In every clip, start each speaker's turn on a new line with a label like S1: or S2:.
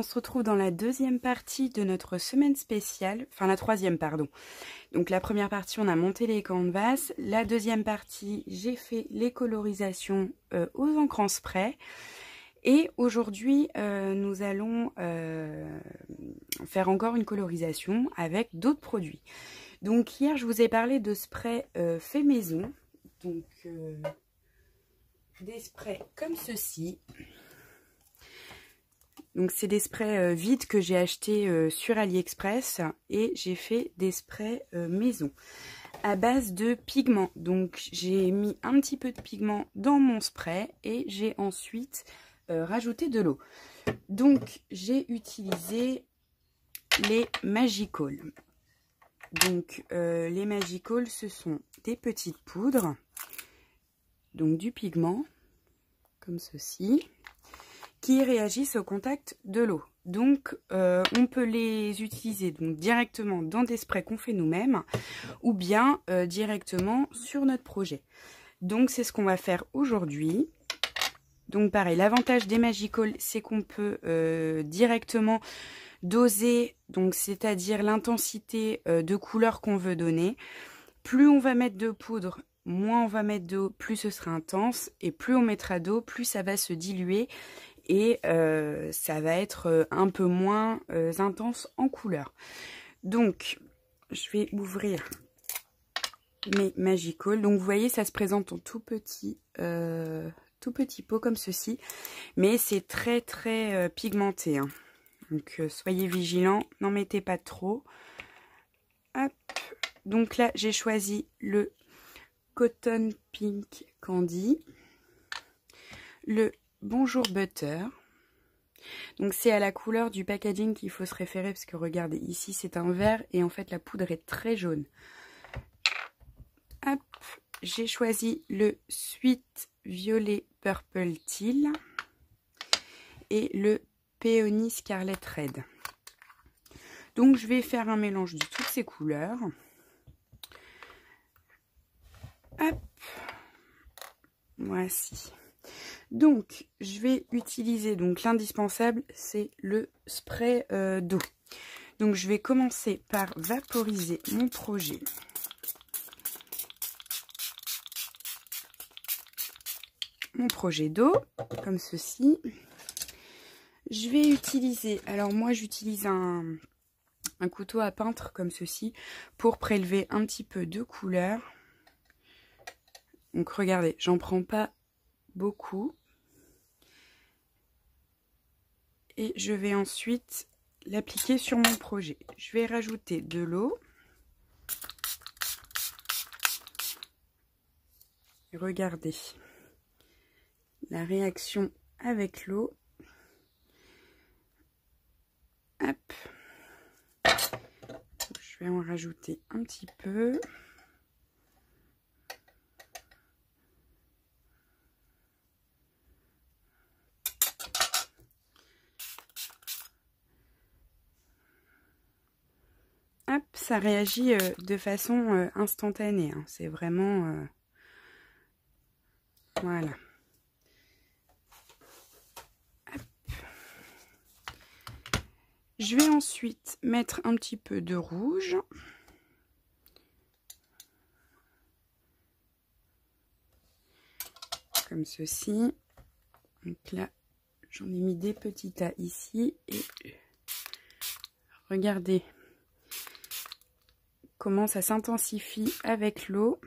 S1: on se retrouve dans la deuxième partie de notre semaine spéciale, enfin la troisième, pardon. Donc la première partie, on a monté les canvas. La deuxième partie, j'ai fait les colorisations aux encres en spray. Et aujourd'hui, nous allons faire encore une colorisation avec d'autres produits. Donc hier, je vous ai parlé de spray fait maison. Donc des sprays comme ceci. Donc c'est des sprays vides que j'ai achetés sur AliExpress et j'ai fait des sprays maison à base de pigments. Donc j'ai mis un petit peu de pigment dans mon spray et j'ai ensuite rajouté de l'eau. Donc j'ai utilisé les Magical. Donc les Magical, ce sont des petites poudres, donc du pigment comme ceci, qui réagissent au contact de l'eau. Donc on peut les utiliser donc directement dans des sprays qu'on fait nous-mêmes ou bien directement sur notre projet. Donc c'est ce qu'on va faire aujourd'hui. Donc pareil, l'avantage des Magical, c'est qu'on peut directement doser, donc c'est-à-dire l'intensité de couleur qu'on veut donner. Plus on va mettre de poudre, moins on va mettre d'eau, plus ce sera intense, et plus on mettra d'eau, plus ça va se diluer et ça va être un peu moins intense en couleur. Donc je vais ouvrir mes Magical. Donc vous voyez, ça se présente en tout petit pot comme ceci, mais c'est très pigmenté, hein. Donc soyez vigilants, n'en mettez pas trop. Hop. Donc là j'ai choisi le Cotton Pink Candy, le Bonjour Butter. Donc c'est à la couleur du packaging qu'il faut se référer, parce que regardez, ici c'est un vert et en fait la poudre est très jaune. Hop, j'ai choisi le Sweet Violet Purple Teal et le Peony Scarlet Red. Donc je vais faire un mélange de toutes ces couleurs. Hop, voici. Donc je vais utiliser donc l'indispensable, c'est le spray d'eau. Donc je vais commencer par vaporiser mon projet. Mon projet d'eau, comme ceci. Je vais utiliser, alors moi j'utilise un couteau à peintre comme ceci pour prélever un petit peu de couleur. Donc regardez, j'en prends pas beaucoup. Et je vais ensuite l'appliquer sur mon projet. Je vais rajouter de l'eau. Regardez la réaction avec l'eau. Hop. Je vais en rajouter un petit peu. Hop, ça réagit de façon instantanée, hein. C'est vraiment... voilà. Hop. Je vais ensuite mettre un petit peu de rouge. Comme ceci. Donc là, j'en ai mis des petits tas ici. Et regardez comment ça s'intensifie avec l'eau.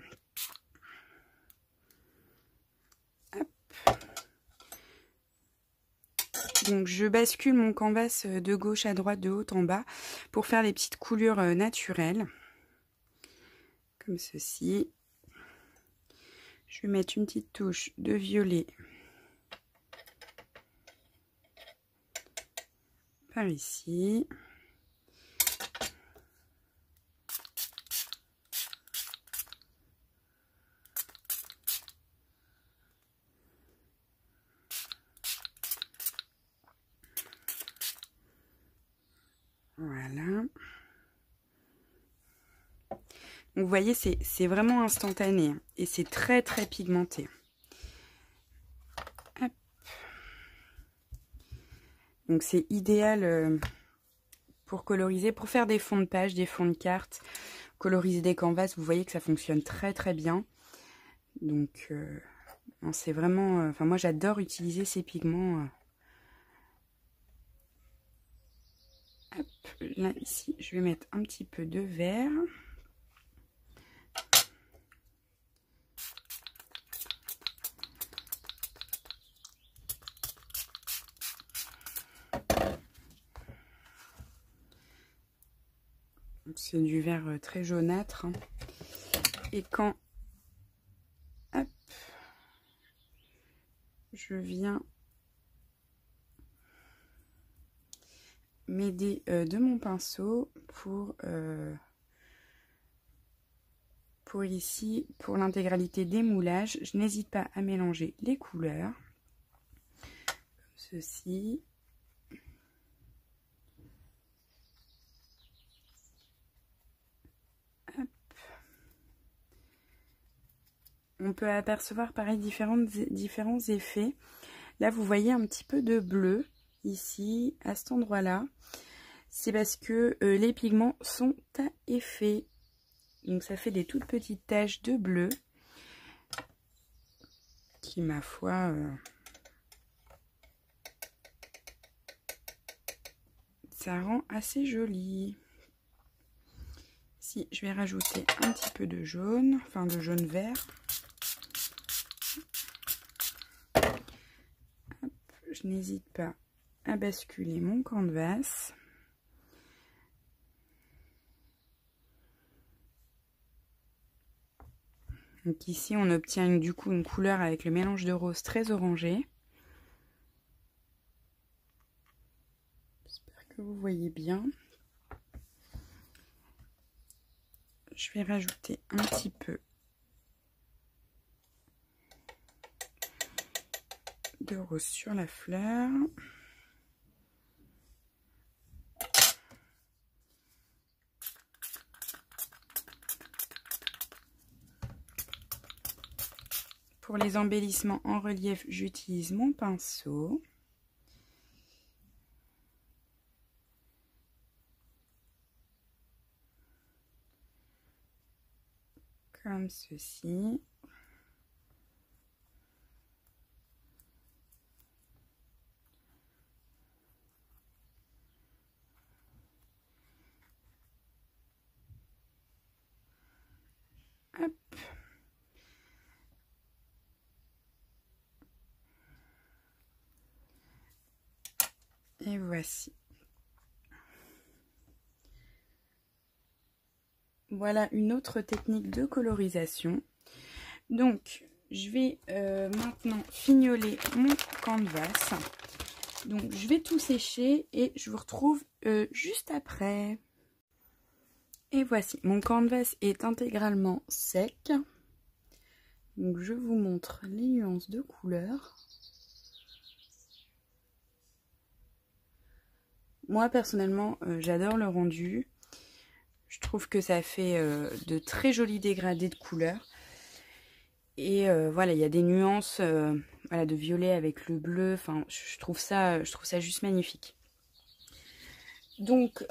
S1: Donc je bascule mon canvas de gauche à droite, de haut en bas, pour faire les petites coulures naturelles. Comme ceci. Je vais mettre une petite touche de violet par ici. Voilà. Donc vous voyez, c'est vraiment instantané et c'est très pigmenté. Hop. Donc c'est idéal pour coloriser, pour faire des fonds de page, des fonds de cartes, coloriser des canvas. Vous voyez que ça fonctionne très très bien. Donc c'est vraiment... Enfin moi j'adore utiliser ces pigments. Hop, là ici je vais mettre un petit peu de vert. C'est du vert très jaunâtre. Et quand hop, je viens m'aider de mon pinceau pour ici, pour l'intégralité des moulages, je n'hésite pas à mélanger les couleurs, comme ceci. Hop. On peut apercevoir pareil différents effets. Là, vous voyez un petit peu de bleu ici, à cet endroit-là. C'est parce que les pigments sont à effet. Donc ça fait des toutes petites taches de bleu qui, ma foi, ça rend assez joli. Si je vais rajouter un petit peu de jaune, enfin de jaune vert. Hop, je n'hésite pas à basculer mon canvas. Donc ici, on obtient du coup une couleur avec le mélange de rose très orangé. J'espère que vous voyez bien. Je vais rajouter un petit peu de rose sur la fleur. Pour les embellissements en relief, j'utilise mon pinceau. Comme ceci. Hop. Et voici. Voilà une autre technique de colorisation. Donc, je vais maintenant fignoler mon canvas. Donc, je vais tout sécher et je vous retrouve juste après. Et voici, mon canvas est intégralement sec. Donc, je vous montre les nuances de couleurs. Moi, personnellement, j'adore le rendu. Je trouve que ça fait de très jolis dégradés de couleurs. Et voilà, il y a des nuances voilà, de violet avec le bleu. Enfin, je trouve ça juste magnifique. Donc,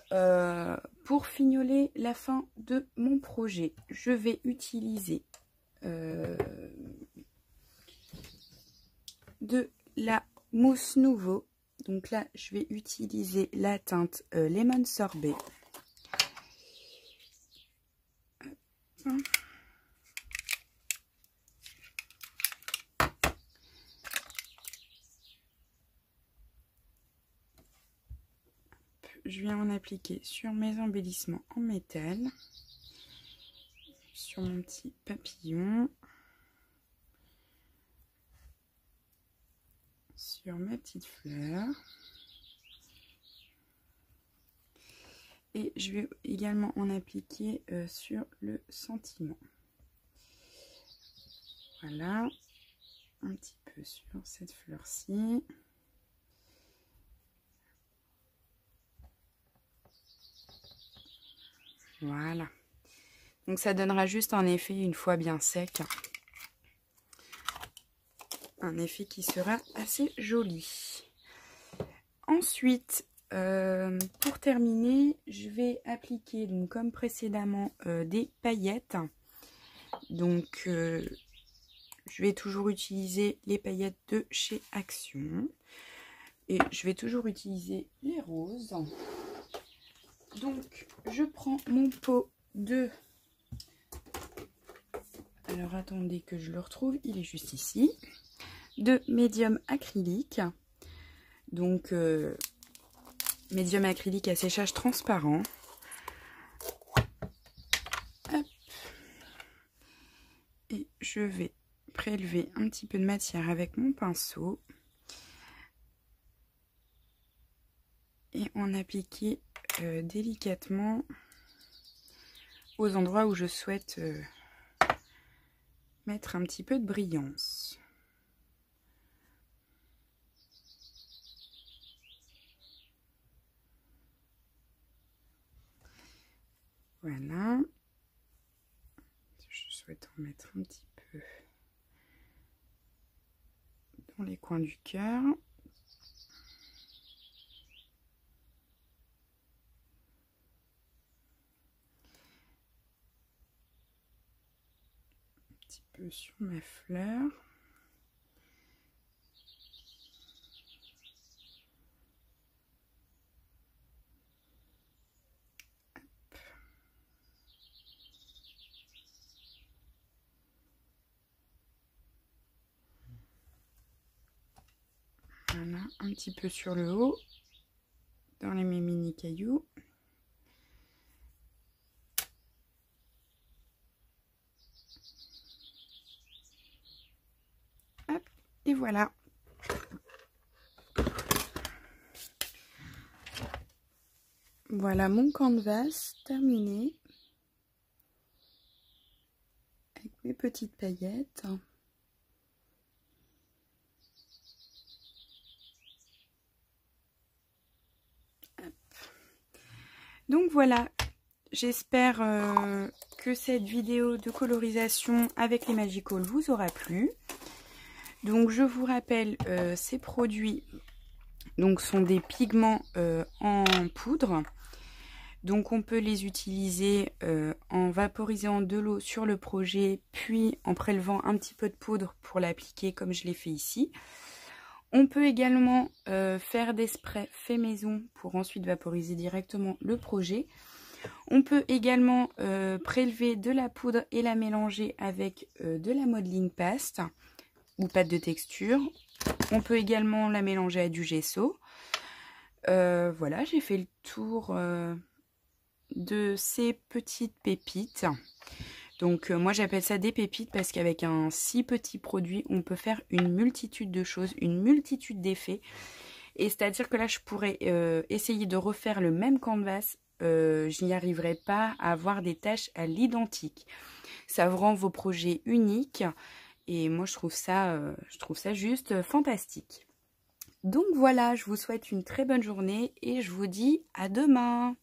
S1: pour fignoler la fin de mon projet, je vais utiliser de la mousse Nouveau. Donc là, je vais utiliser la teinte Lemon Sorbet. Je viens en appliquer sur mes embellissements en métal, sur mon petit papillon, sur ma petite fleur. Et je vais également en appliquer sur le sentiment. Voilà, un petit peu sur cette fleur-ci. Voilà. Donc ça donnera juste un effet une fois bien sec. Un effet qui sera assez joli. Ensuite, pour terminer, je vais appliquer, donc comme précédemment, des paillettes. Donc, je vais toujours utiliser les paillettes de chez Action. Et je vais toujours utiliser les roses. Donc, je prends mon pot de... Alors, attendez que je le retrouve. Il est juste ici. De médium acrylique. Donc, médium acrylique à séchage transparent. Hop. Et je vais prélever un petit peu de matière avec mon pinceau. Et en appliquer délicatement aux endroits où je souhaite mettre un petit peu de brillance. Voilà. Je souhaite en mettre un petit peu dans les coins du cœur. Un petit peu sur ma fleur. Voilà, un petit peu sur le haut, dans mes mini cailloux. Hop, et voilà. Voilà mon canvas terminé. Avec mes petites paillettes. Donc voilà, j'espère que cette vidéo de colorisation avec les Magical vous aura plu. Donc je vous rappelle, ces produits donc, sont des pigments en poudre. Donc on peut les utiliser en vaporisant de l'eau sur le projet, puis en prélevant un petit peu de poudre pour l'appliquer comme je l'ai fait ici. On peut également faire des sprays faits maison pour ensuite vaporiser directement le projet. On peut également prélever de la poudre et la mélanger avec de la modeling paste ou pâte de texture. On peut également la mélanger à du gesso. Voilà, j'ai fait le tour de ces petites pépites. Donc moi j'appelle ça des pépites parce qu'avec un si petit produit on peut faire une multitude de choses, une multitude d'effets. Et c'est-à-dire que là je pourrais essayer de refaire le même canvas, je n'y arriverai pas à avoir des tâches à l'identique. Ça vous rend vos projets uniques et moi je trouve ça juste fantastique. Donc voilà, je vous souhaite une très bonne journée et je vous dis à demain.